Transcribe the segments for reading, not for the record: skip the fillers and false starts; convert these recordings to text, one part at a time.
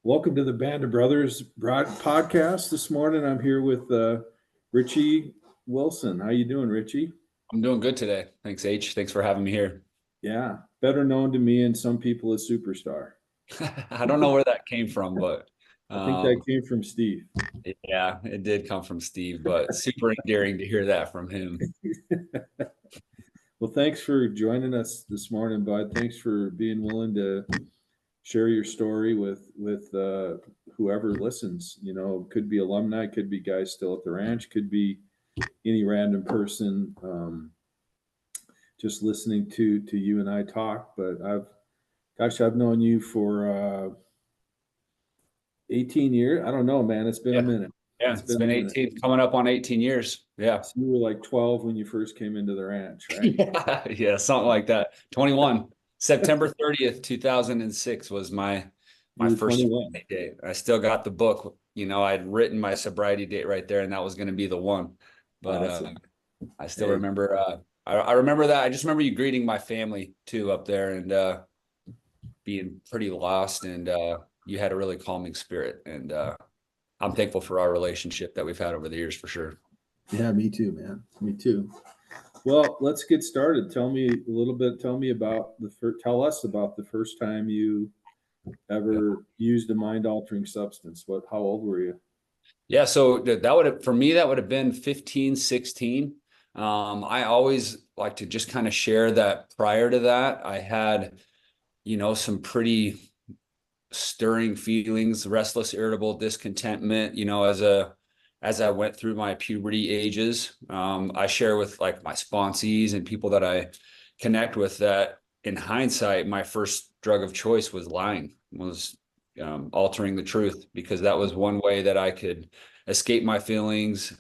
Welcome to the Band of Brothers podcast. This morning, I'm here with Richie Wilson. How you doing, Richie? I'm doing good today. Thanks, H. Thanks for having me here. Yeah, better known to me and some people as Superstar. I don't know where that came from, but I think that um, came from Steve. yeah, it did come from Steve, but super endearing to hear that from him. Well, thanks for joining us this morning, bud. Thanks for being willing to share your story with whoever listens. You know, could be alumni, could be guys still at the ranch, could be any random person. Just listening to you and I talk. But I've known you for 18 years. I don't know, man. It's been a Yeah, minute. yeah, It's it's been a been minute. 18, coming up on 18 years. Yeah. So you were like 12 when you first came into the ranch, right? Yeah, yeah, something like that. 21. September 30th, 2006 was my You were first 21. date. I still got the book. I'd written my sobriety date right there, and that was going to be the one. But Awesome. I still Hey, remember. I remember that. I just remember you greeting my family too up there, and being pretty lost. And you had a really calming spirit. And I'm thankful for our relationship that we've had over the years, for sure. yeah, me too, man. Me too. Well, let's get started. Tell me a little bit. Tell us about the first time you Yeah. ever used a mind-altering substance. How old were you? Yeah, so that would have, for me, that would have been 15, 16. I always like to just kind of share that prior to that, I had, some pretty stirring feelings, restless, irritable, discontentment, as I went through my puberty ages. I share with like my sponsees and people that I connect with that in hindsight, my first drug of choice was lying, was altering the truth, because that was one way that I could escape my feelings,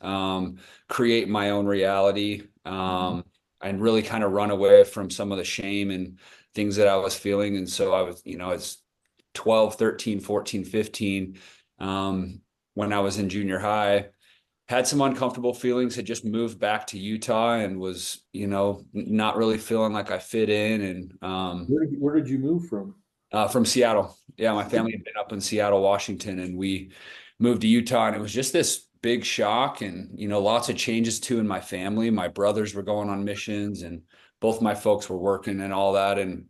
create my own reality, and really kind of run away from some of the shame and things that I was feeling. And so I was, it's 12, 13, 14, 15, when I was in junior high, had some uncomfortable feelings, had just moved back to Utah and was, not really feeling like I fit in. And Where did you move from? from Seattle. Yeah, my family had been up in Seattle, Washington, and we moved to Utah. And it was just this big shock, and, lots of changes too in my family. My brothers were going on missions, and both my folks were working and all that. And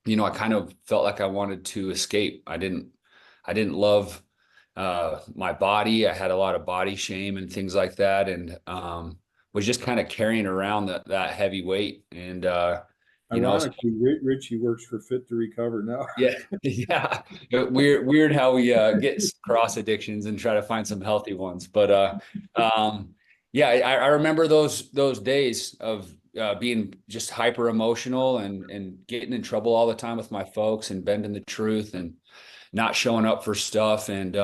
I kind of felt like I wanted to escape. I didn't love my body. I had a lot of body shame and things like that, and was just kind of carrying around that heavy weight. And so, Ironically, Richie works for Fit to Recover now. yeah, yeah. Weird how we get cross addictions and try to find some healthy ones. But yeah, I remember those days of being just hyper emotional and getting in trouble all the time with my folks and bending the truth and not showing up for stuff. And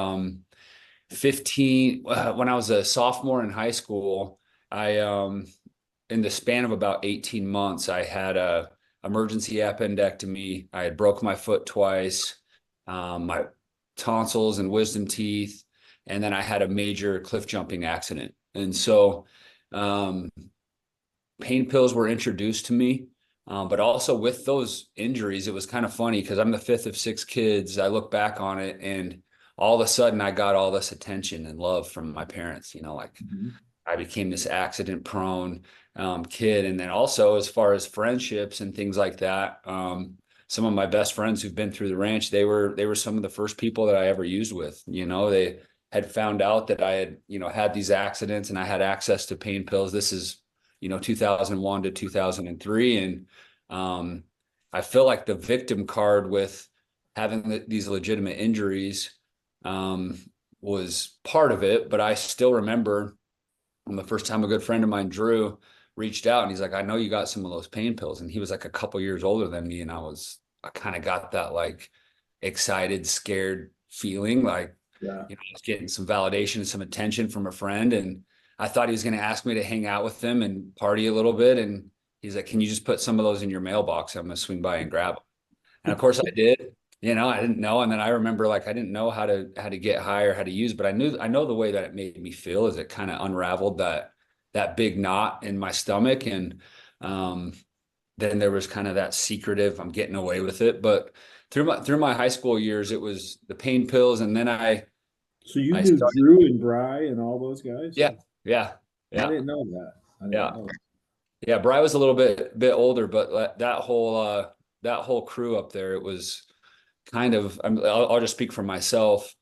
15, when I was a sophomore in high school, I in the span of about 18 months, I had a emergency appendectomy. I had broke my foot twice, my tonsils and wisdom teeth, and then I had a major cliff jumping accident. And so pain pills were introduced to me. But also with those injuries, it was kind of funny because I'm the fifth of six kids. I look back on it, and all of a sudden I got all this attention and love from my parents, like Mhm. I became this accident prone kid. And then also, as far as friendships and things like that, some of my best friends who've been through the ranch, they were some of the first people that I ever used with. They had found out that I had, had these accidents and I had access to pain pills. This is, 2001 to 2003. And I feel like the victim card with having these legitimate injuries was part of it. But I still remember the first time a good friend of mine, Drew, reached out, and he's like, I know you got some of those pain pills. And he was like a couple years older than me. And I kind of got that like excited, scared feeling, like, Yeah. I was getting some validation and some attention from a friend. And I thought he was going to ask me to hang out with him and party a little bit. And he's like, can you just put some of those in your mailbox? I'm going to swing by and grab them. And of course I did. I didn't know. And then I remember, like, I didn't know how to get high or how to use, but I know the way that it made me feel is it kind of unraveled that big knot in my stomach. And then there was kind of that secretive, I'm getting away with it. But through my high school years, it was the pain pills, and then So you I knew started. Drew and Bry and all those guys? Yeah, yeah, I yeah, didn't know that. I didn't yeah, know. yeah. Bry was a little bit older, but that whole crew up there, it was kind of, I'll just speak for myself.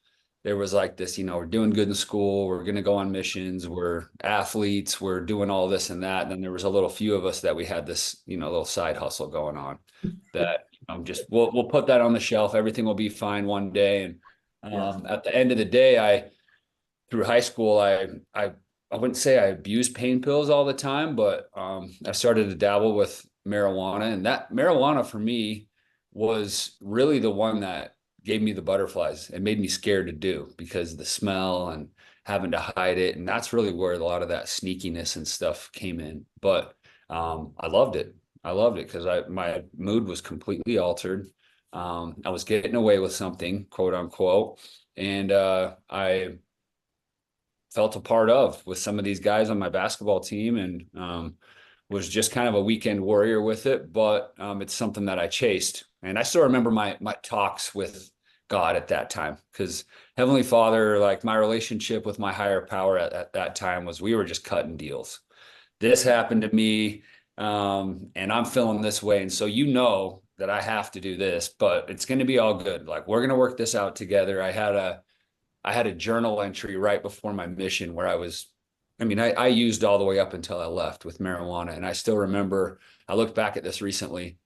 There was like this, we're doing good in school, we're going to go on missions, we're athletes, we're doing all this and that. And then there was a little few of us that we had this, little side hustle going on that just we'll put that on the shelf. Everything will be fine one day. And Yeah. at the end of the day, through high school, I wouldn't say I abused pain pills all the time, but I started to dabble with marijuana, and that marijuana for me was really the one that gave me the butterflies and made me scared to do because of the smell and having to hide it. And that's really where a lot of that sneakiness and stuff came in. But I loved it. I loved it because my mood was completely altered. I was getting away with something, quote unquote. And I felt a part of with some of these guys on my basketball team, and was just kind of a weekend warrior with it. But it's something that I chased. And I still remember my talks with God at that time, because Heavenly Father, like my relationship with my higher power at that time was we were just cutting deals. This happened to me, and I'm feeling this way. And so that I have to do this, but it's going to be all good. Like we're going to work this out together. I had a journal entry right before my mission where I used all the way up until I left with marijuana. And I still remember, I looked back at this recently,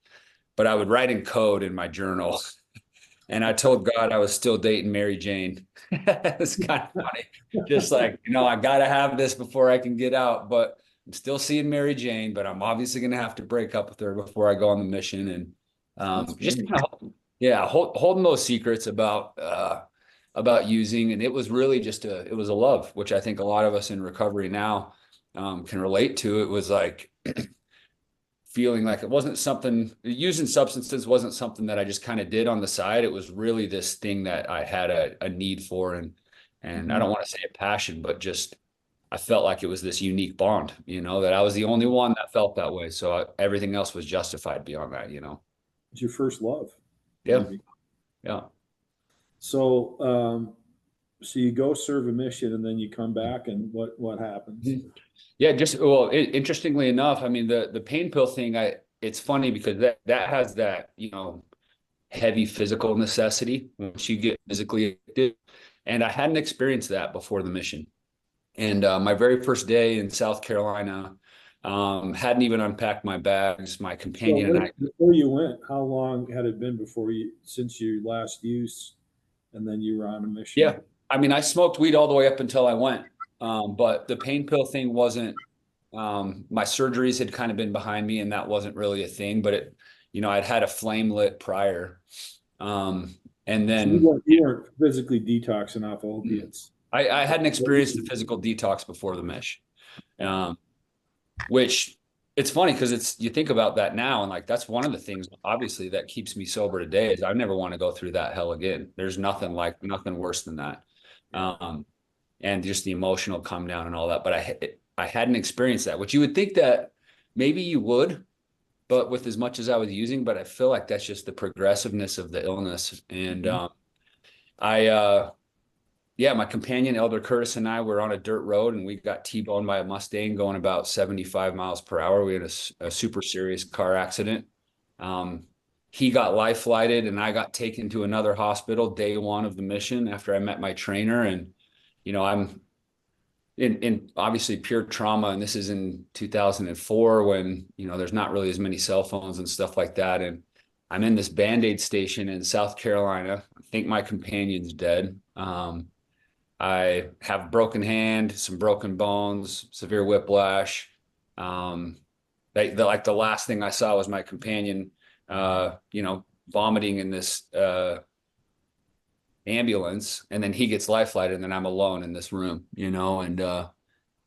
but I would write in code in my journal. And I told God I was still dating Mary Jane. It's kind of funny. Just like, I got to have this before I can get out, but I'm still seeing Mary Jane, but I'm obviously going to have to break up with her before I go on the mission. And just kind of, yeah, holding those secrets about using. And it was really it was a love, which I think a lot of us in recovery now can relate to. It was like feeling like it wasn't something, using substances wasn't something that I just kind of did on the side. It was really this thing that I had a need for. And I don't want to say a passion, but just, I felt like it was this unique bond, that I was the only one that felt that way. So everything else was justified beyond that. It's your first love, Yeah. maybe. Yeah. So you go serve a mission and then you come back, and what happens? Yeah, interestingly enough, the pain pill thing, it's funny because that has that, heavy physical necessity once you get physically addicted. And I hadn't experienced that before the mission. And my very first day in South Carolina, hadn't even unpacked my bags. My companion and I. Before you went, how long had it been since your last use, and then you were on a mission? Yeah, I smoked weed all the way up until I went, but the pain pill thing wasn't. My surgeries had kind of been behind me, and that wasn't really a thing. But I'd had a flame lit prior, and then so you weren't physically detoxing off opiates. I hadn't experienced the physical detox before the mesh, which it's funny because you think about that now, and like that's one of the things obviously that keeps me sober today is I never want to go through that hell again. There's nothing worse than that, and just the emotional come down and all that. But I hadn't experienced that, which you would think that maybe you would, but with as much as I was using, but I feel like that's just the progressiveness of the illness. And my companion, Elder Curtis, and I were on a dirt road, and we got T-boned by a Mustang going about 75 miles per hour. We had a super serious car accident. He got life flighted, and I got taken to another hospital day one of the mission after I met my trainer. And, I'm in obviously pure trauma. And this is in 2004 when, there's not really as many cell phones and stuff like that. And I'm in this Band-Aid station in South Carolina. I think my companion's dead. I have a broken hand, some broken bones, severe whiplash. The last thing I saw was my companion, vomiting in this ambulance, and then he gets life flighted, and then I'm alone in this room, and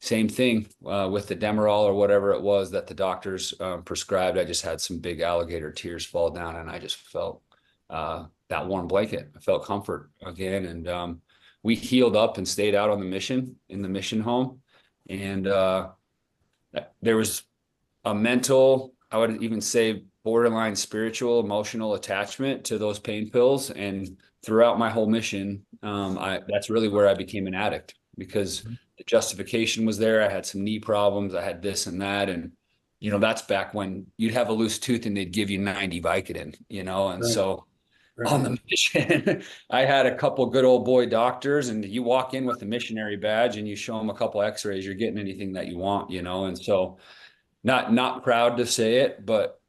same thing with the Demerol or whatever it was that the doctors prescribed. I just had some big alligator tears fall down, and I just felt that warm blanket. I felt comfort again, and we healed up and stayed out on the mission in the mission home. And there was a mental, I would even say borderline spiritual, emotional attachment to those pain pills. And throughout my whole mission, that's really where I became an addict, because the justification was there. I had some knee problems. I had this and that. And, that's back when you'd have a loose tooth and they'd give you 90 Vicodin, and Right. so Right. on the mission, I had a couple good old boy doctors, and you walk in with a missionary badge and you show them a couple x-rays, you're getting anything that you want, and so not proud to say it, but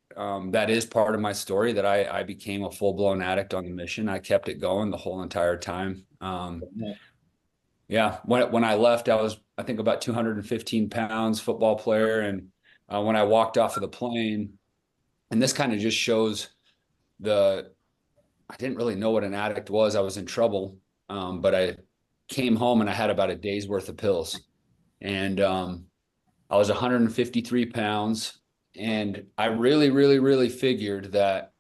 that is part of my story, that I became a full-blown addict on the mission. I kept it going the whole entire time. Yeah, when I left, I was, I think, about 215 pounds, football player. And when I walked off of the plane, and this kind of just shows I didn't really know what an addict was. I was in trouble. But I came home and I had about a day's worth of pills. And I was 153 pounds. And I really, really, really figured that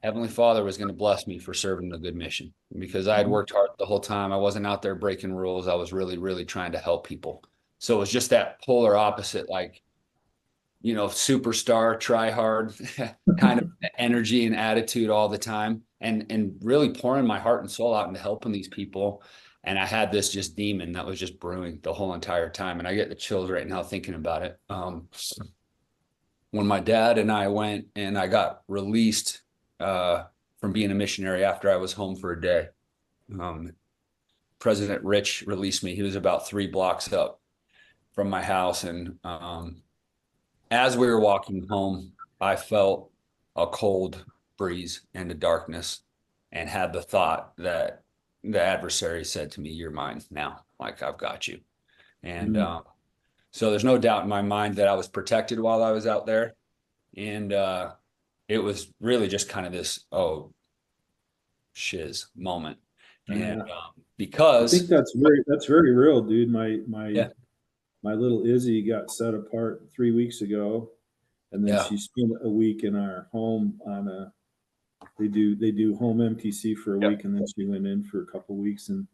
Heavenly Father was going to bless me for serving the good mission, because I had worked hard the whole time. I wasn't out there breaking rules. I was really, really trying to help people. So it was just that polar opposite, like, superstar, try hard kind of energy and attitude all the time, and really pouring my heart and soul out into helping these people. And I had this just demon that was just brewing the whole entire time. And I get the chills right now thinking about it. When my dad and I went and I got released from being a missionary after I was home for a day, President Rich released me. He was about 3 blocks up from my house. And as we were walking home, I felt a cold breeze and a darkness, and had the thought that the adversary said to me, "You're mine now. Like, I've got you." And so there's no doubt in my mind that I was protected while I was out there. And it was really just kind of this, oh, shiz moment. And because I think that's very real, dude. My yeah, my little Izzy got set apart 3 weeks ago, and then yeah, she spent a week in our home on they do home MTC for a yep, week, and then she went in for a couple of weeks, and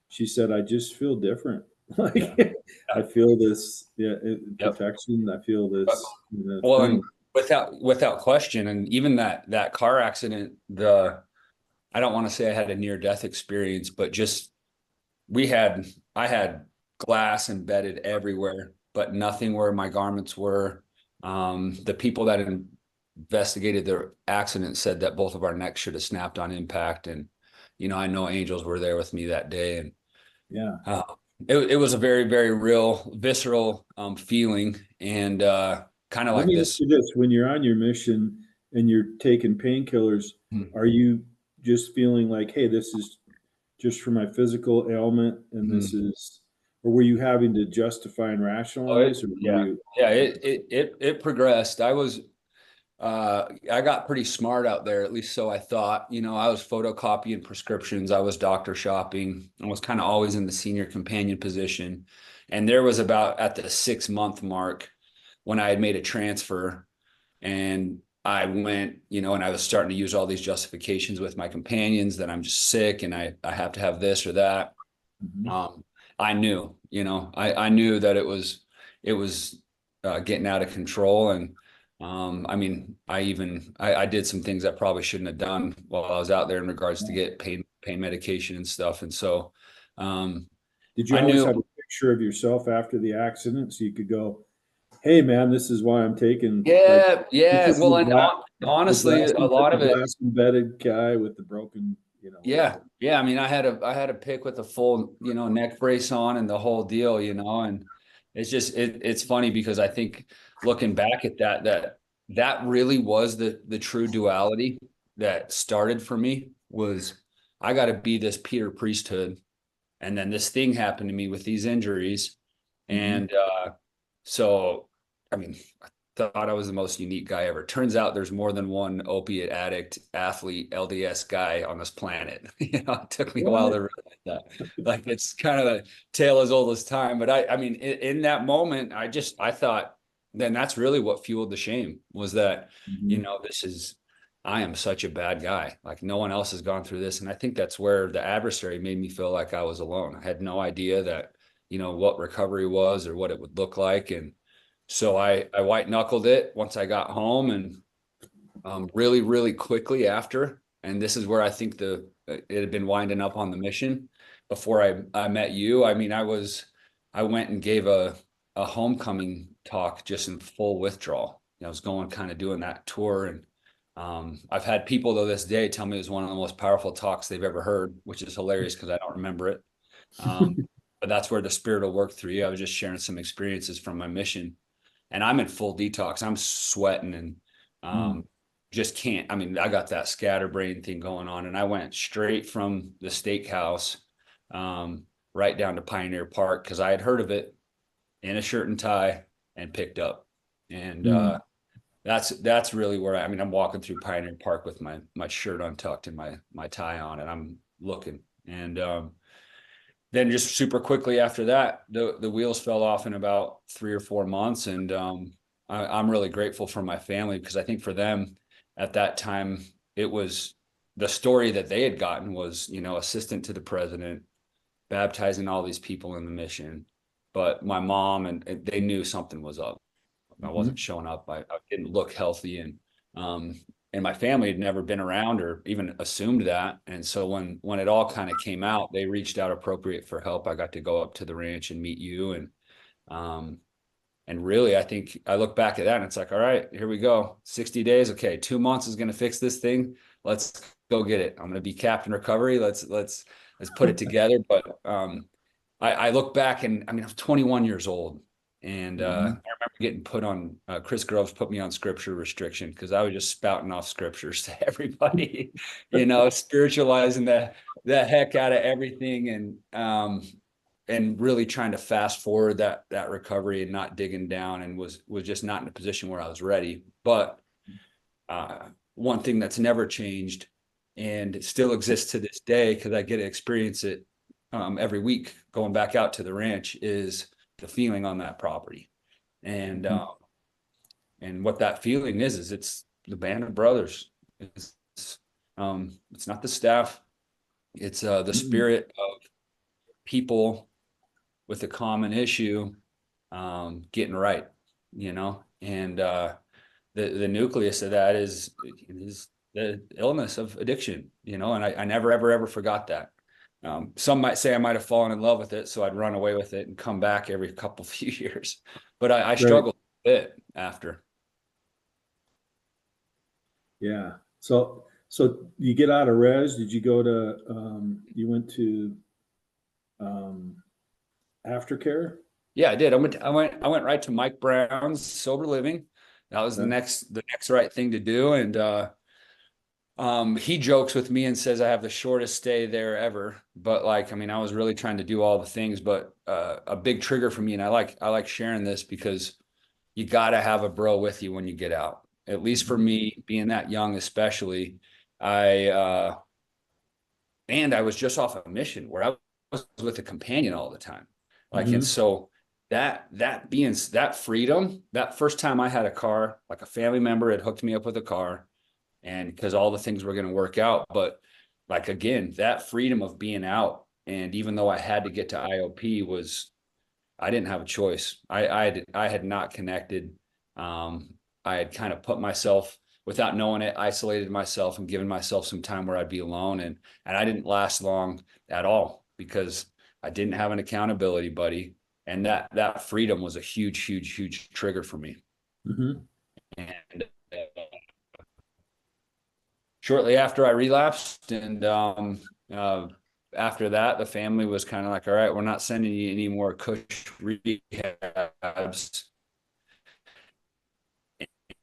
she said, I just feel different. yeah, Like, I feel this, yep. protection. I feel this, Well, thing. and without question, and even that car accident, I don't want to say I had a near death experience, but just I had glass embedded everywhere, but nothing where my garments were. The people that investigated the accident said that both of our necks should have snapped on impact. And, I know angels were there with me that day. And Yeah. it was a very, very real, visceral feeling. And kind of Let like me ask this. you this: when you're on your mission and you're taking painkillers, are you just feeling like, hey, this is just for my physical ailment, and this is, or were you having to justify and rationalize, or were Yeah. you? Yeah. It progressed. I got pretty smart out there, at least so I thought. I was photocopying prescriptions. I was doctor shopping. I was kind of always in the senior companion position. And there was about at the 6-month mark when I had made a transfer, and I went, and I was starting to use all these justifications with my companions that I'm just sick and I have to have this or that. I knew, I knew that it was getting out of control. And I mean, I did some things I probably shouldn't have done while I was out there in regards to get pain medication and stuff. And so Did you I always knew, have a picture of yourself after the accident so you could go, hey man, this is why I'm taking, like, this yeah. is Well, and honestly, a lot the of it, glass embedded guy with the broken, yeah. I mean, I had a pick with a full, neck brace on and the whole deal, and it's just, it's funny because I think looking back at that really was the true duality that started for me. Was I got to be this Peter priesthood, and then this thing happened to me with these injuries. Mhm. And so, I mean, I thought I was the most unique guy ever. Turns out there's more than one opiate addict, athlete, LDS guy on this planet. It took me a while What? to realize that. Like, it's kind of a tale as old as time. But I mean, in that moment, I thought, then that's really what fueled the shame, was that, Mhm. I am such a bad guy. Like, no one else has gone through this. And I think that's where the adversary made me feel like I was alone. I had no idea that, what recovery was or what it would look like. And so I white knuckled it once I got home, and really, really quickly after. And this is where I think it had been winding up on the mission before I met you. I mean, I went and gave a homecoming talk just in full withdrawal. I was going kind of doing that tour, and I've had people to this day tell me it was one of the most powerful talks they've ever heard, which is hilarious because I don't remember it. But that's where the spirit will work through you. I was just sharing some experiences from my mission, and I'm in full detox. I'm sweating and Mm. just can't. I mean, I got that scatterbrain thing going on, and I went straight from the steakhouse right down to Pioneer Park because I had heard of it in a shirt and tie and picked up. And Mm. that's really where I mean, I'm walking through Pioneer Park with my shirt untucked and my tie on, and I'm looking. And then just super quickly after that, the wheels fell off in about 3 or 4 months. And I'm really grateful for my family, because I think for them at that time, it was the story that they had gotten was, assistant to the president, baptizing all these people in the mission. But my mom and they knew something was up. I Mm-hmm. wasn't showing up. I didn't look healthy, um, and my family had never been around or even assumed that. And so when it all kind of came out, they reached out appropriate for help. I got to go up to the ranch and meet you, um, and really, I think I look back at that and it's like, all right, here we go. 60 days. Okay, 2 months is going to fix this thing. Let's go get it. I'm going to be Captain Recovery. Let's put it together. But I look back and I mean, I was 21 years old, and I Mm-hmm. remember getting put on. Chris Groves put me on scripture restriction because I was just spouting off scriptures to everybody, spiritualizing the heck out of everything, and really trying to fast forward that recovery and not digging down, and was just not in a position where I was ready. But one thing that's never changed and it still exists to this day, because I get to experience it every week going back out to the ranch, is the feeling on that property. And what that feeling is it's the band of brothers. It's not the staff. It's the Mm-hmm. spirit of people with a common issue getting right, and the nucleus of that is the illness of addiction, and I never ever forgot that. Some might say I might have fallen in love with it, so I'd run away with it and come back every couple few years, but I Right. struggled a bit after. Yeah. So you get out of res. Did you go to? You went to um, aftercare. Yeah, I did. I went right to Mike Brown's sober living. That was the Okay. next right thing to do. And he jokes with me and says I have the shortest stay there ever. But like, I mean, I was really trying to do all the things. But a big trigger for me, and I like sharing this, because you got to have a bro with you when you get out. At least for Mm-hmm. me, being that young, especially, I and I was just off a mission where I was with a companion all the time. Like, and Mm-hmm. so that freedom, that first time I had a car, like a family member had hooked me up with a car, and because all the things were going to work out. But like, again, that freedom of being out, and even though I had to get to IOP, I didn't have a choice. I had not connected. I had kind of put myself, without knowing it, isolated myself and given myself some time where I'd be alone, and I didn't last long at all because I didn't have an accountability buddy, and that freedom was a huge, huge, huge trigger for me. Mm-hmm. And shortly after I relapsed, and after that, the family was kind of like, all right, we're not sending you any more cush rehabs.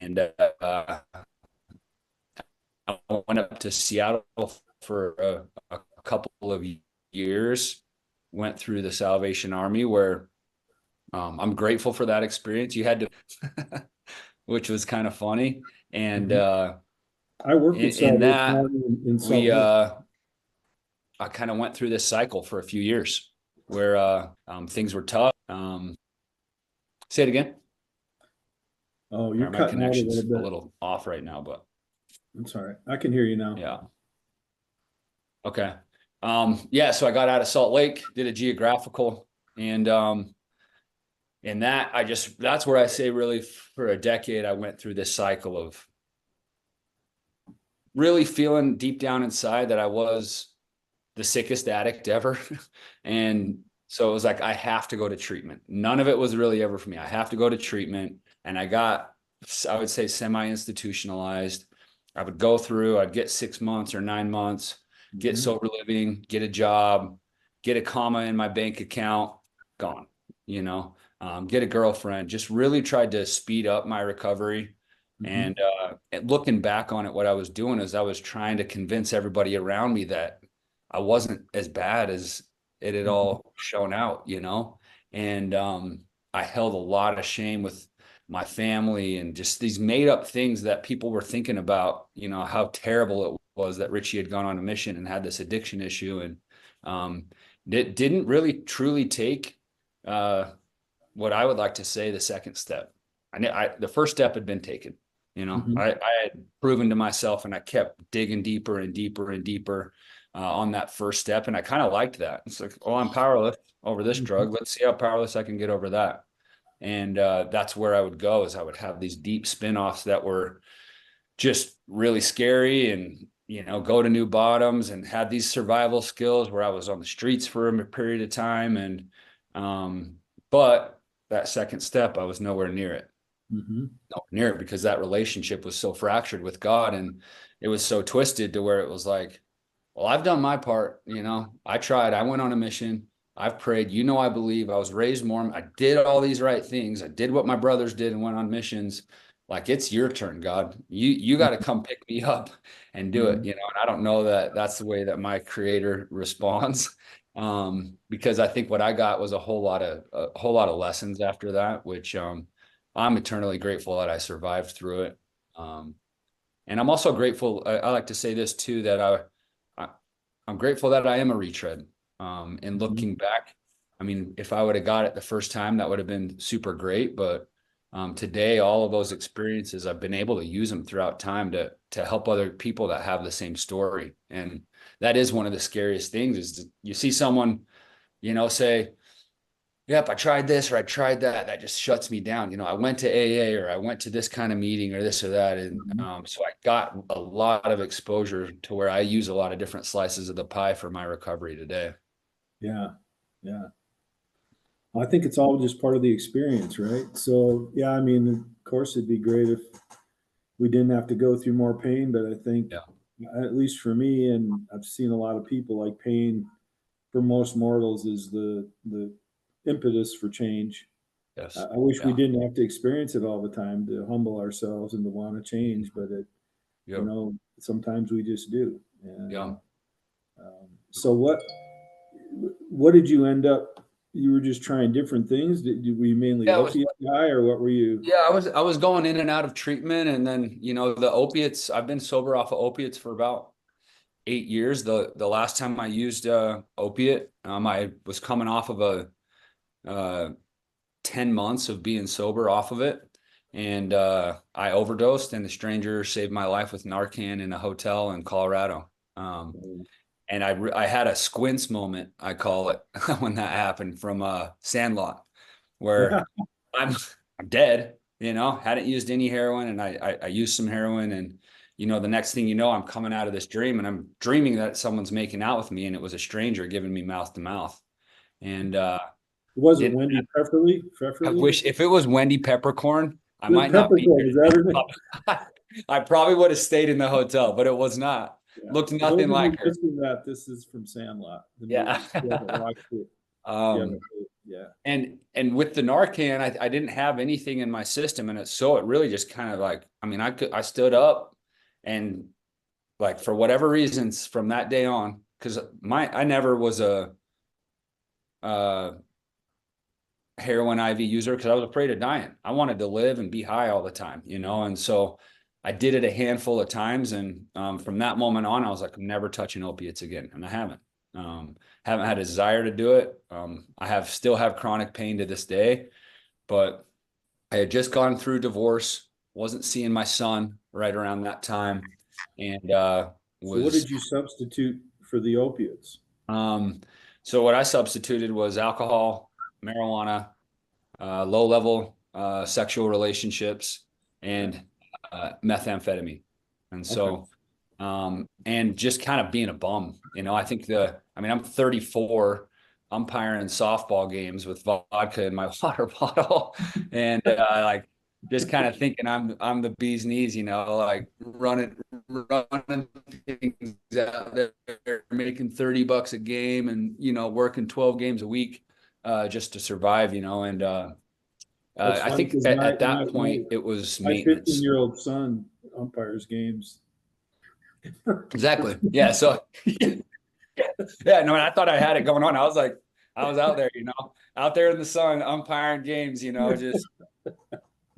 And I went up to Seattle for a couple of years, went through the Salvation Army, where I'm grateful for that experience. You had to, which was kind of funny. And Mm-hmm. I worked at in Salvation that, Army in Salt we Lake. I kind of went through this cycle for a few years where things were tough. Say it again. Oh, you're My cutting out a little connection's a bit. little off right now, but I'm sorry. I can hear you now. yeah. Okay. Yeah, so I got out of Salt Lake, did a geographical, and that's where I say really for a decade I went through this cycle of really feeling deep down inside that I was the sickest addict ever. And so it was like, I have to go to treatment. None of it was really ever for me. I have to go to treatment. And I would say, semi-institutionalized. I would go through, I'd get 6 months or 9 months, get sober living, get a job, get a comma in my bank account, gone, get a girlfriend, just really tried to speed up my recovery. And looking back on it, what I was doing is I was trying to convince everybody around me that I wasn't as bad as it had all shown out, and I held a lot of shame with my family and just these made up things that people were thinking about, how terrible it was that Richie had gone on a mission and had this addiction issue. And it didn't really truly take what I would like to say the second step. The first step had been taken. I had proven to myself, and I kept digging deeper and deeper and deeper on that first step. And I kind of liked that. It's like, oh, I'm powerless over this drug. Let's see how powerless I can get over that. And that's where I would go, is I would have these deep spin-offs that were just really scary, and, go to new bottoms, and had these survival skills where I was on the streets for a period of time. And, but that second step, I was nowhere near it. Nowhere near it, because that relationship was so fractured with God, and it was so twisted to where it was like, well, I've done my part. I tried, I went on a mission. I've prayed, I believe. I was raised Mormon. I did all these right things. I did what my brothers did and went on missions. Like, it's your turn, God. You got to come pick me up and do it. And I don't know that that's the way that my creator responds. Because I think what I got was a whole lot of lessons after that, which I'm eternally grateful that I survived through it. And I'm also grateful. I like to say this too, that I'm grateful that I am a retread. And looking back, I mean, if I would have got it the first time, that would have been super great. But today, all of those experiences, I've been able to use them throughout time to help other people that have the same story. And that is one of the scariest things, is you see someone, say, yep, I tried this or I tried that. That just shuts me down. I went to AA, or I went to this kind of meeting, or this or that. And so I got a lot of exposure to where I use a lot of different slices of the pie for my recovery today. Yeah. Yeah. I think it's all just part of the experience, right? So, yeah, I mean, of course, it'd be great if we didn't have to go through more pain, but I think, at least for me, and I've seen a lot of people, like, pain for most mortals is the impetus for change. Yes. I wish we didn't have to experience it all the time to humble ourselves and to want to change, but sometimes we just do. And, so what did you end up? You were just trying different things. Were you mainly opiate guy, or what were you? Yeah, I was going in and out of treatment, and then the opiates. I've been sober off of opiates for about 8 years. The last time I used opiate, I was coming off of a 10 months of being sober off of it, and I overdosed, and a stranger saved my life with Narcan in a hotel in Colorado. And I had a squints moment, I call it, when that happened, from Sandlot, where I'm dead, hadn't used any heroin, and I used some heroin, and the next thing I'm coming out of this dream, and I'm dreaming that someone's making out with me, and it was a stranger giving me mouth to mouth. And was it Wendy Pepperly? I wish, if it was Wendy Peppercorn, I might not be Peppercorn, is that her name? I probably would have stayed in the hotel, but it was not. Yeah. Looked nothing like her. That this is from Sandlot. Yeah. Yeah. And with the Narcan, I didn't have anything in my system, and it really just kind of like, I mean, I stood up, and like, for whatever reasons from that day on, because I never was a heroin IV user, because I was afraid of dying. I wanted to live and be high all the time, and so I did it a handful of times. And from that moment on, I was like, I'm never touching opiates again. And I haven't had a desire to do it. I still have chronic pain to this day, but I had just gone through divorce, wasn't seeing my son right around that time. And so what did you substitute for the opiates? So what I substituted was alcohol, marijuana, low level sexual relationships, and methamphetamine. And so And just kind of being a bum. I think I'm 34, umpiring softball games with vodka in my water bottle, and like just kind of thinking I'm the bee's knees, like running things out there, making $30 a game, and working 12 games a week just to survive, and That's I funny think because at that point it was my maintenance. 15-year-old son umpires games. Exactly. Yeah. So yeah, no, I thought I had it going on. I was out there, out there in the sun, umpiring games, just.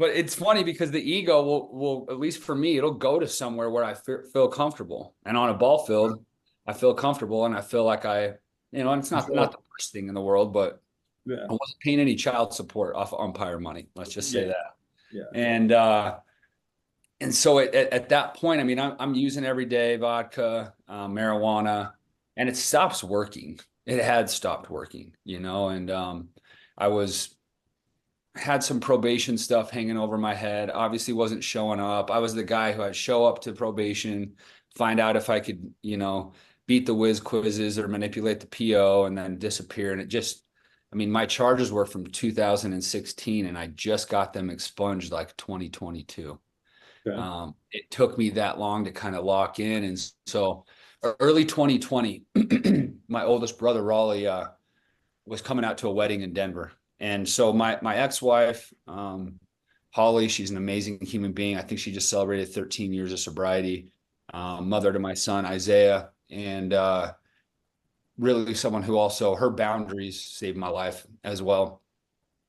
But it's funny because the ego will, at least for me, it'll go to somewhere where I feel comfortable. And on a ball field, I feel comfortable and I feel like and it's not the worst thing in the world, but Yeah. I wasn't paying any child support off of umpire money. Let's just say that. Yeah. And so at that point, I'm using everyday vodka, marijuana, and it stops working. It had stopped working, and I had some probation stuff hanging over my head. Obviously wasn't showing up. I was the guy who I'd show up to probation, find out if I could, beat the whiz quizzes or manipulate the PO and then disappear. And it just, my charges were from 2016 and I just got them expunged like 2022. Okay. It took me that long to kind of lock in. And so early 2020, my oldest brother, Raleigh, was coming out to a wedding in Denver. And so my ex-wife, Holly, she's an amazing human being. I think she just celebrated 13 years of sobriety. Mother to my son, Isaiah, and really someone who also, her boundaries saved my life as well.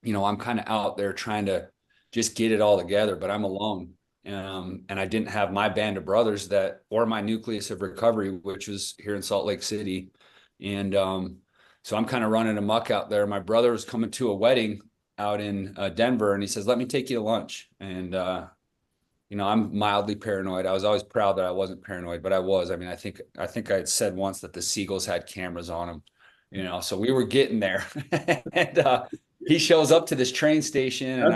I'm kind of out there trying to just get it all together, but I'm alone. And I didn't have my band of brothers or my nucleus of recovery, which was here in Salt Lake City. And so I'm kind of running amok out there. My brother was coming to a wedding out in Denver, and he says, "Let me take you to lunch." And I'm mildly paranoid. I was always proud that I wasn't paranoid, but I was. I think I had said once that the Seagulls had cameras on them. So we were getting there, and he shows up to this train station, and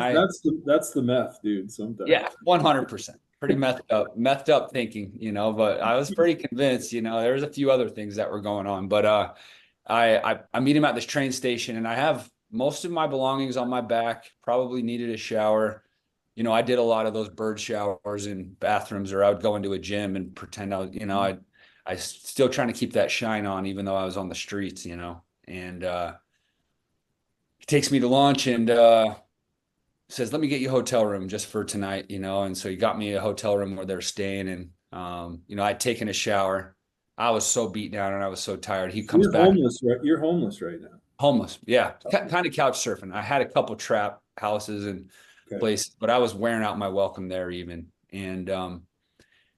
That's the meth, dude. Sometimes. Yeah, 100%. Pretty methed up thinking, but I was pretty convinced, there was a few other things that were going on, but I meet him at this train station and I have most of my belongings on my back, probably needed a shower. I did a lot of those bird showers in bathrooms, or I would go into a gym and pretend I still trying to keep that shine on, even though I was on the streets, and he takes me to lunch and says, "Let me get you a hotel room just for tonight," and so he got me a hotel room where they're staying. And I'd taken a shower. I was so beat down and I was so tired. He comes back. Homeless, right? You're homeless right now. Homeless, yeah. Kind of couch surfing. I had a couple trap houses and places, but I was wearing out my welcome there even. And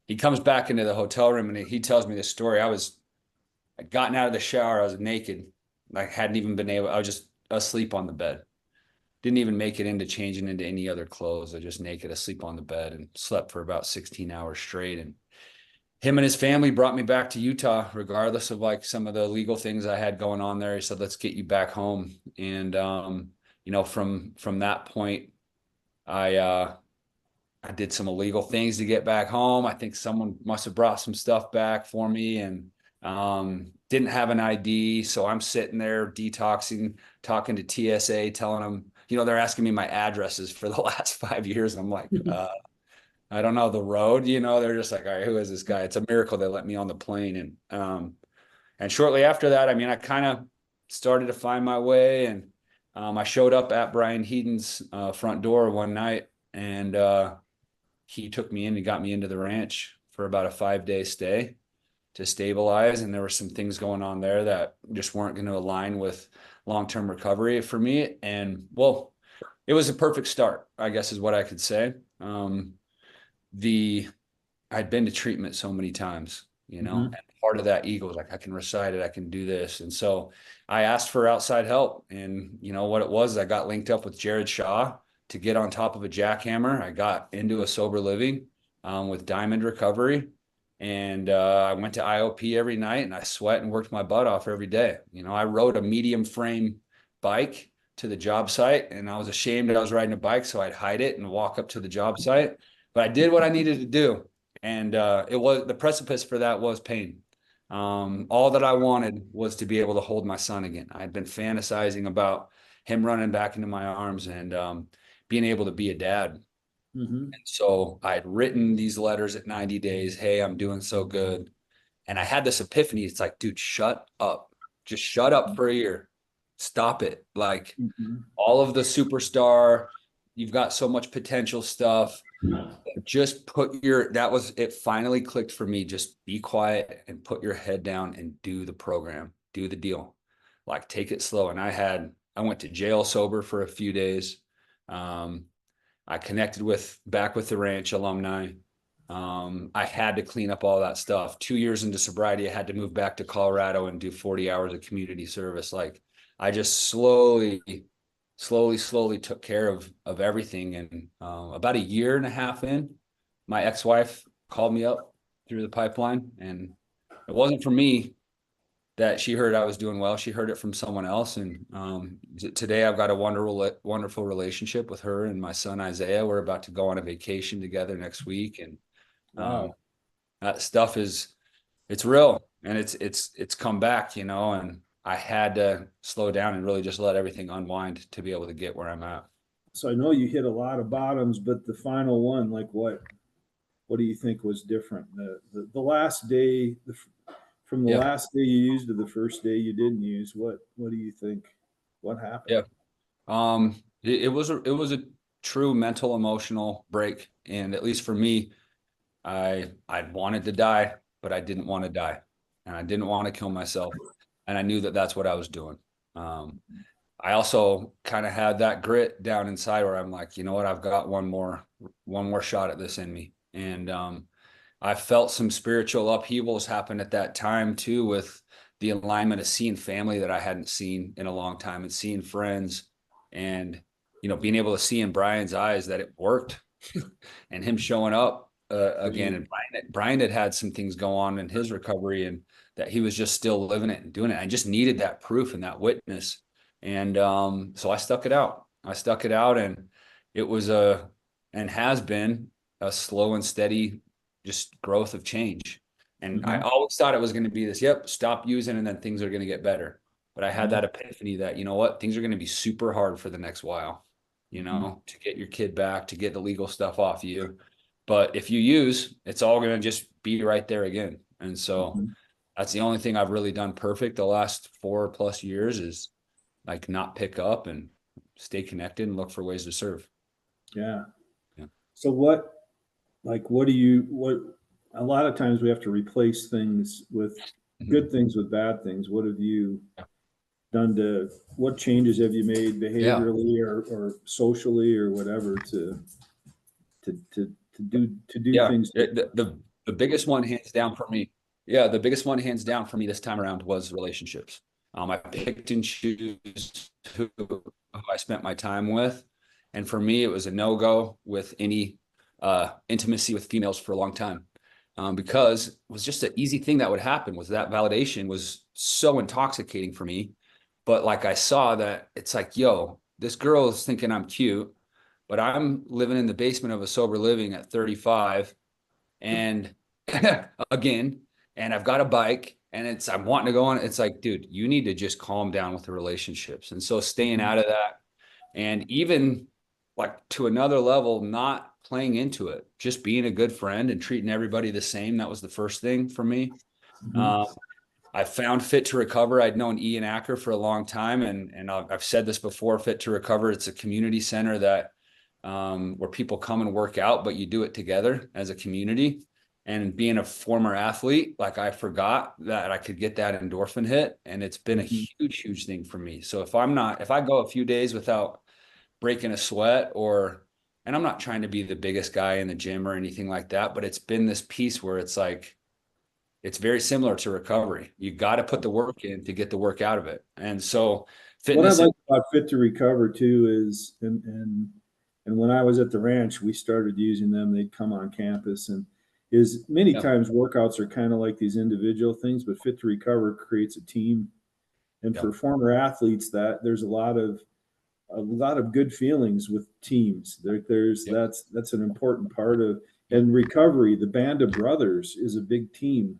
he comes back into the hotel room and he tells me this story. I'd gotten out of the shower. I was naked. I hadn't even been able, I was just asleep on the bed. Didn't even make it into changing into any other clothes. I just naked, asleep on the bed, and slept for about 16 hours straight. And him and his family brought me back to Utah, regardless of like some of the legal things I had going on there. He said, "Let's get you back home." And from that point, I did some illegal things to get back home. I think someone must have brought some stuff back for me, and didn't have an ID. So I'm sitting there detoxing, talking to TSA, telling them, they're asking me my addresses for the last 5 years. I'm like, I don't know the road, they're just like, "All right, who is this guy?" It's a miracle they let me on the plane. And shortly after that, I kind of started to find my way, and I showed up at Brian Heaton's front door one night, and he took me in and got me into the ranch for about a 5-day stay to stabilize. And there were some things going on there that just weren't going to align with long-term recovery for me. And well, it was a perfect start, I guess is what I could say. I'd been to treatment so many times, and part of that ego was like, I can recite it, I can do this. And so I asked for outside help, and what it was, I got linked up with Jared Shaw to get on top of a jackhammer. I got into a sober living with Diamond Recovery. And I went to IOP every night, and I sweat and worked my butt off every day. I rode a medium frame bike to the job site, and I was ashamed that I was riding a bike, so I'd hide it and walk up to the job site. But I did what I needed to do. And the precipice for that was pain. All that I wanted was to be able to hold my son again. I'd been fantasizing about him running back into my arms and being able to be a dad. Mm-hmm. And so I had written these letters at 90 days. Hey, I'm doing so good. And I had this epiphany. It's like, dude, shut up. Just shut up for a year. Stop it. Like Mm-hmm. all of the superstar, you've got so much potential stuff. Just that was it. Finally clicked for me. Just be quiet and put your head down and do the program, do the deal. Like take it slow. And I went to jail sober for a few days. I connected back with the ranch alumni. I had to clean up all that stuff. 2 years into sobriety, I had to move back to Colorado and do 40 hours of community service. Like I just slowly took care of everything. And about a year and a half in, my ex-wife called me up through the pipeline, and it wasn't for me that she heard I was doing well. She heard it from someone else. And today I've got a wonderful relationship with her and my son, Isaiah. We're about to go on a vacation together next week. And Wow. that stuff it's real, and it's come back, and I had to slow down and really just let everything unwind to be able to get where I'm at. So I know you hit a lot of bottoms, but the final one, like what do you think was different? The last day, from the Yeah. last day you used to the first day you didn't use, what do you think? What happened? Yeah. It was a true mental emotional break. And at least for me, I wanted to die, but I didn't want to die, and I didn't want to kill myself. And I knew that that's what I was doing. Um, I also kind of had that grit down inside where I'm like, you know what, I've got one more shot at this in me. And I felt some spiritual upheavals happen at that time too, with the alignment of seeing family that I hadn't seen in a long time and seeing friends, and being able to see in Brian's eyes that it worked and him showing up again. And Brian had some things go on in his recovery, and that he was just still living it and doing it. I just needed that proof and that witness. And so I stuck it out. And it was and has been a slow and steady just growth of change. And I Mm-hmm. always thought it was going to be this, yep, stop using and then things are going to get better. But I had Mm-hmm. that epiphany that, you know what, things are going to be super hard for the next while, Mm-hmm. to get your kid back, to get the legal stuff off you. But if you use, it's all going to just be right there again. And so Mm-hmm. that's the only thing I've really done perfect the last 4+ years, is like not pick up and stay connected and look for ways to serve. Yeah. Yeah. So what a lot of times we have to replace things with Mhm. good things with bad things. What have you done what changes have you made Yeah. behaviorally or socially or whatever to do Yeah. things The biggest one hands down for me. Yeah. The biggest one hands down for me this time around was relationships. I picked and choose who I spent my time with. And for me, it was a no-go with any intimacy with females for a long time. Because it was just an easy thing that would happen, was that validation was so intoxicating for me. But like I saw that it's like, yo, this girl is thinking I'm cute, but I'm living in the basement of a sober living at 35, and again, and I've got a bike, and I'm wanting to go on. It's like, dude, you need to just calm down with the relationships. And so staying Mhm. out of that, and even like to another level, not playing into it, just being a good friend and treating everybody the same. That was the first thing for me. Mhm. Um, I found Fit to Recover. I'd known Ian Acker for a long time, and I've said this before. Fit to Recover, it's a community center that where people come and work out, but you do it together as a community. And being a former athlete, like I forgot that I could get that endorphin hit, and it's been a Mhm. huge thing for me. So if I go a few days without breaking a sweat, and I'm not trying to be the biggest guy in the gym or anything like that, but it's been this piece where it's like, it's very similar to recovery. You got to put the work in to get the work out of it. And so What I fitness is, like about Fit to Recover too is, and when I was at the ranch, we started using them. They'd come on campus, and is many yeah, times workouts are kind of like these individual things, but Fit to Recover creates a team. And yeah, for former athletes, that there's a lot of good feelings with teams. There's yeah, that's an important part of. and recovery, the band of brothers is a big team,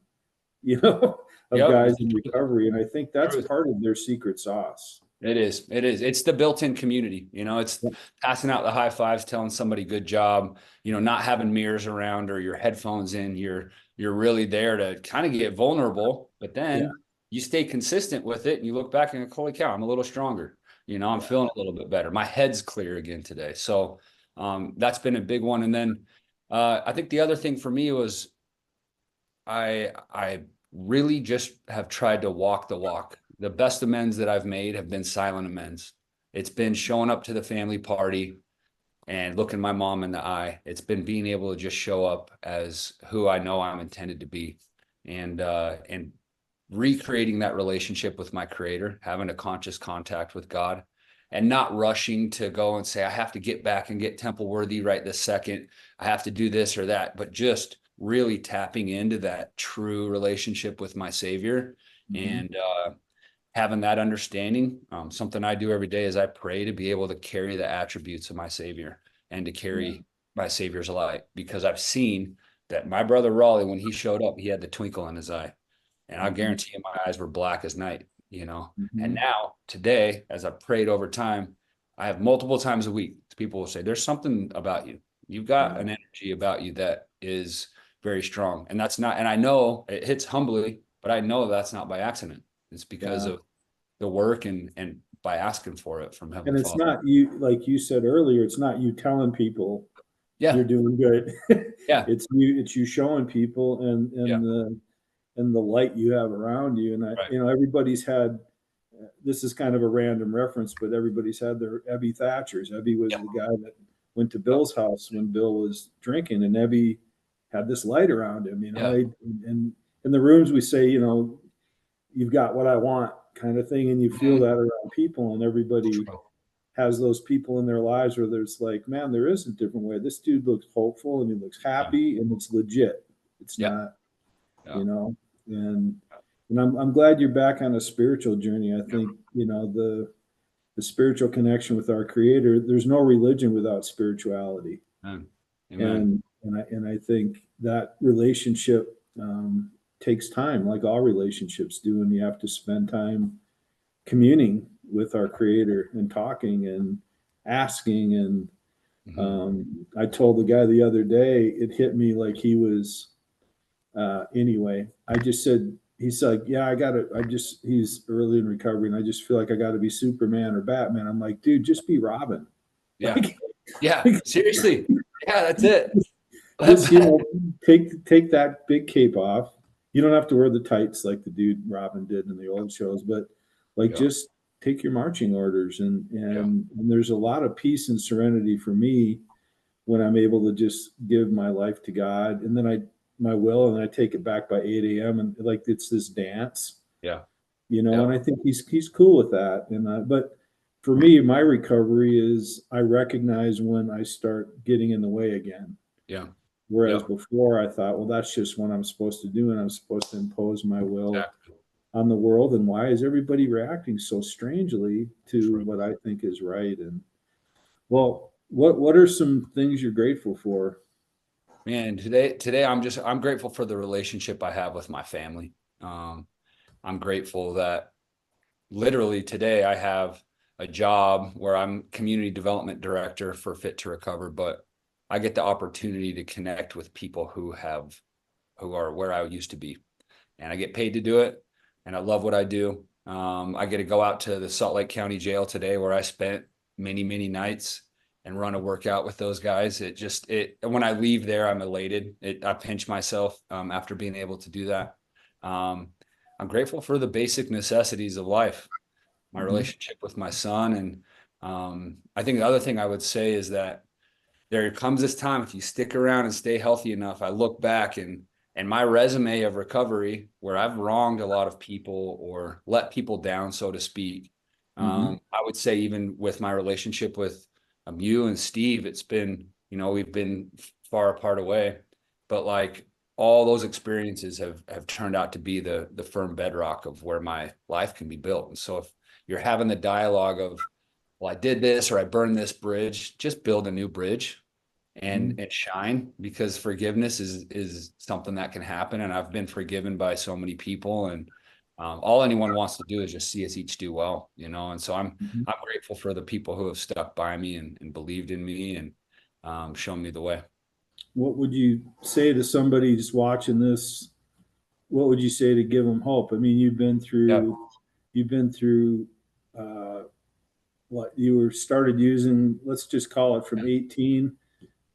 you know, of Yep. guys in recovery. And I think that's Truth. part of their secret sauce. It is. It is. It's the built-in community. It's passing out the high fives, telling somebody good job, not having mirrors around or your headphones in. You're really there to kind of get vulnerable, but Yeah. then you stay consistent with it and you look back and go, holy cow, I'm a little stronger. I'm feeling a little bit better. My head's clear again today. So that's been a big one. And then I think the other thing for me was I really just have tried to walk the walk. The best amends that I've made have been silent amends. It's been showing up to the family party and looking my mom in the eye. It's been being able to just show up as who I know I'm intended to be, and recreating that relationship with my creator, having a conscious contact with God, and not rushing to go and say, I have to get back and get temple worthy right this second. I have to do this or that, but just really tapping into that true relationship with my Savior. And having that understanding. Something I do every day is I pray to be able to carry the attributes of my Savior and to carry my Savior's light, because I've seen that my brother Raleigh, when he showed up, he had the twinkle in his eye, and I guarantee you my eyes were black as night, and now today, as I've prayed over time, I have multiple times a week, people will say, there's something about you. You've got an energy about you that is very strong. And that's not, and I know it hits humbly, but I know that's not by accident. It's because of the work and by asking for it from Heavenly And it's Father. not you, like you said earlier, it's not you telling people you're doing good. It's you showing people and the light you have around you. And everybody's had, this is kind of a random reference, but everybody's had their Ebby Thatchers. Ebby was the guy that went to Bill's house when Bill was drinking, and Ebby had this light around him, and in the rooms we say, you've got what I want kind of thing. And you feel that around people, and everybody has those people in their lives where there's like, man, there is a different way. This dude looks hopeful and he looks happy and it's legit. It's not, and I'm glad you're back on a spiritual journey. I think, the spiritual connection with our creator, there's no religion without spirituality. Amen. And I think that relationship takes time, like all relationships do. And you have to spend time communing with our creator and talking and asking. And I told the guy the other day, it hit me like he was, anyway, I just said, he's like, yeah, he's early in recovery and I just feel like I got to be Superman or Batman. I'm like, dude, just be Robin. Yeah. Seriously. Yeah, that's it. Just, take that big cape off. You don't have to wear the tights like the dude Robin did in the old shows, but just take your marching orders. And there's a lot of peace and serenity for me when I'm able to just give my life to God. And then my will, and I take it back by 8 a.m. and like, it's this dance, and I think he's cool with that. And, but for me, my recovery is I recognize when I start getting in the way again. Whereas before I thought, well, that's just what I'm supposed to do. And I'm supposed to impose my will on the world. And why is everybody reacting so strangely to what I think is right? And well, what are some things you're grateful for? Man, today I'm grateful for the relationship I have with my family. I'm grateful that literally today I have a job where I'm community development director for Fit to Recover, but I get the opportunity to connect with people who are where I used to be, and I get paid to do it, and I love what I do. I get to go out to the Salt Lake County Jail today, where I spent many nights, and run a workout with those guys. When I leave there, I'm elated. I pinch myself after being able to do that. I'm grateful for the basic necessities of life, my relationship with my son. And I think the other thing I would say is that there comes this time, if you stick around and stay healthy enough, I look back and my resume of recovery, where I've wronged a lot of people or let people down, so to speak. I would say even with my relationship with you and Steve, it's been, we've been far apart away, but like all those experiences have turned out to be the firm bedrock of where my life can be built. And so if you're having the dialogue of, well, I did this or I burned this bridge, just build a new bridge. and shine, because forgiveness is something that can happen. And I've been forgiven by so many people, and all anyone wants to do is just see us each do well, And so Mhm. I'm grateful for the people who have stuck by me and believed in me and shown me the way. What would you say to somebody just watching this? What would you say to give them hope? I mean, Yeah, you've been through uh, what you were started using. Let's just call it from 18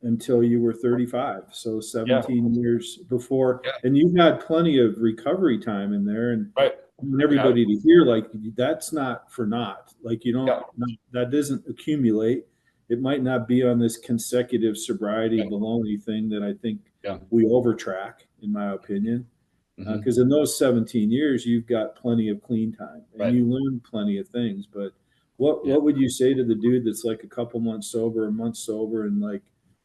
until you were 35. So yeah, 17 years before, yeah, and you had plenty of recovery time in there. And right. I want Yeah, everybody to hear, like, that's not for naught. Like, you don't, yeah, that doesn't accumulate. It might not be on this consecutive sobriety yeah, baloney thing that I think yeah. we overtrack, in my opinion. Hmm. Because in those 17 years, you've got plenty of clean time and Right. you learn plenty of things. But Yeah, what would you say to the dude that's like a couple months sober, a month sober, and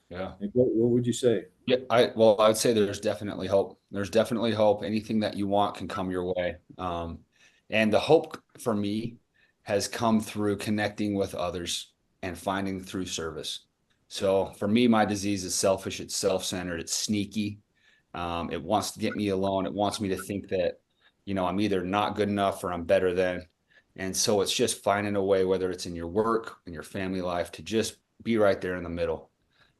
yeah. like what would you say? Yeah, I would say there's definitely hope. There's definitely hope. Anything that you want can come your way. And the hope for me has come through connecting with others and finding through service. So for me, my disease is selfish, it's self-centered, it's sneaky. It wants to get me alone. It wants me to think that, I'm either not good enough or I'm better than. And so it's just finding a way, whether it's in your work, in your family life, to just be right there in the middle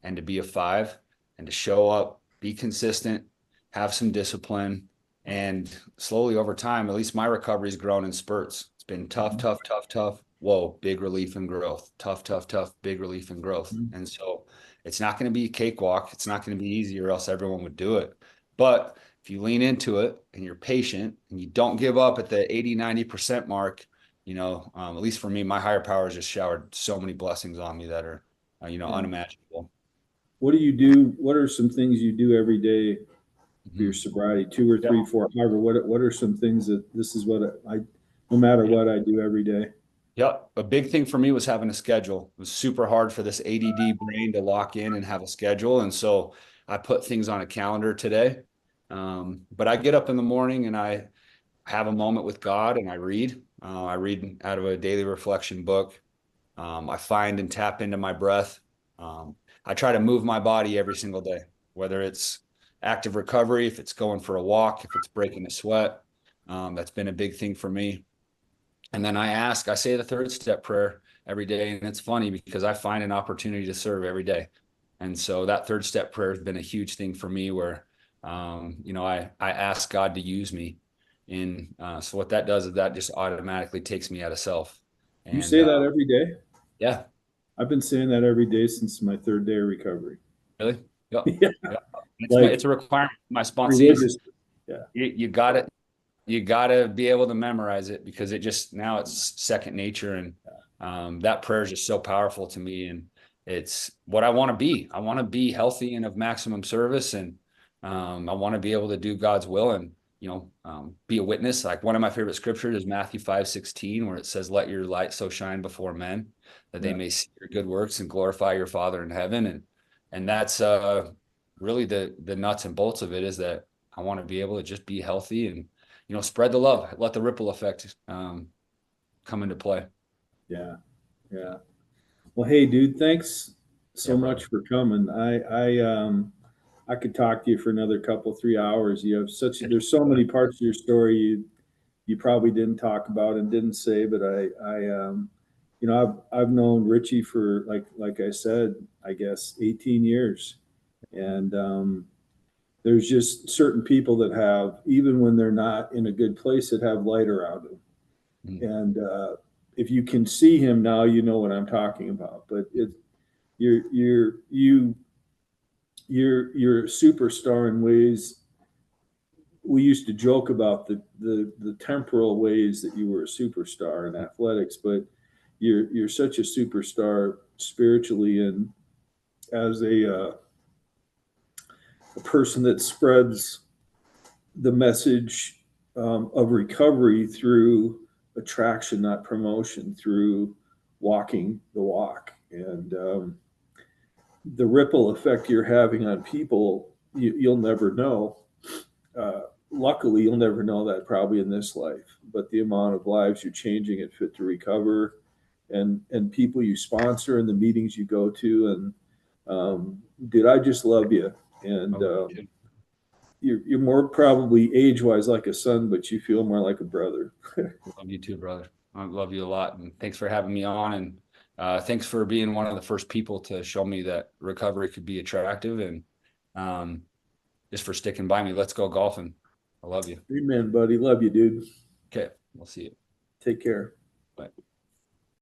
and to be a five and to show up, be consistent, have some discipline. And slowly over time, at least my recovery's grown in spurts. It's been tough, Mhm. tough, tough, tough. Whoa, big relief and growth. Tough, tough, tough, big relief and growth. Mhm. And so it's not going to be a cakewalk. It's not going to be easy, or else everyone would do it. But if you lean into it and you're patient and you don't give up at the 80, 90% mark, at least for me, my higher power has just showered so many blessings on me that are, Yeah. unimaginable. What do you do? What are some things you do every day for your Mhm. sobriety? Two or Yeah. three, four, however. What are some things that this is what no matter Yeah. what I do every day? Yeah. A big thing for me was having a schedule. It was super hard for this ADD brain to lock in and have a schedule. And so I put things on a calendar today. But I get up in the morning and I have a moment with God and I read. I read out of a daily reflection book. I find and tap into my breath. I try to move my body every single day, whether it's active recovery, if it's going for a walk, if it's breaking a sweat. That's been a big thing for me. And then I say the third step prayer every day. And it's funny because I find an opportunity to serve every day. And so that third step prayer has been a huge thing for me where, I ask God to use me in, so what that does is that just automatically takes me out of self. You And say that every day? yeah, I've been saying that every day since my third day of recovery. really. Yep. Yeah, Yep. It's like a requirement. My sponsees, religious. Yeah, you got it. You got to be able to memorize it because now it's second nature. And that prayer is just so powerful to me. And it's what I want to be. I want to be healthy and of maximum service. And I want to be able to do God's will and, be a witness. Like one of my favorite scriptures is Matthew 5:16, where it says, let your light so shine before men that they yeah, may see your good works and glorify your Father in heaven. And that's really the nuts and bolts of it, is that I want to be able to just be healthy and, spread the love, let the ripple effect come into play. yeah, yeah. Well, hey, dude, thanks Yeah, so much brother. for coming. I could talk to you for another couple, 3 hours. You have there's so many parts of your story you probably didn't talk about and didn't say, but I've known Richie for like I said, I guess 18 years, and there's just certain people that have, even when they're not in a good place, that have light around them. Mm. And if you can see him now, you know what I'm talking about. But you're you're you you're a superstar in ways we used to joke about the temporal ways that you were a superstar in athletics, but you're such a superstar spiritually and as a person that spreads the message of recovery through attraction, not promotion, through walking the walk. And the ripple effect you're having on people, you'll never know. Luckily, you'll never know that probably in this life, but the amount of lives you're changing at Fit to Recover and people you sponsor and the meetings you go to and Dude, I just love you. And you're more probably age-wise like a son, but you feel more like a brother. Love you too, brother. I love you a lot. And thanks for having me on. And thanks for being one of the first people to show me that recovery could be attractive. And just for sticking by me. Let's go golfing. I love you. Amen, buddy. Love you, dude. Okay. We'll see you. Take care. Bye.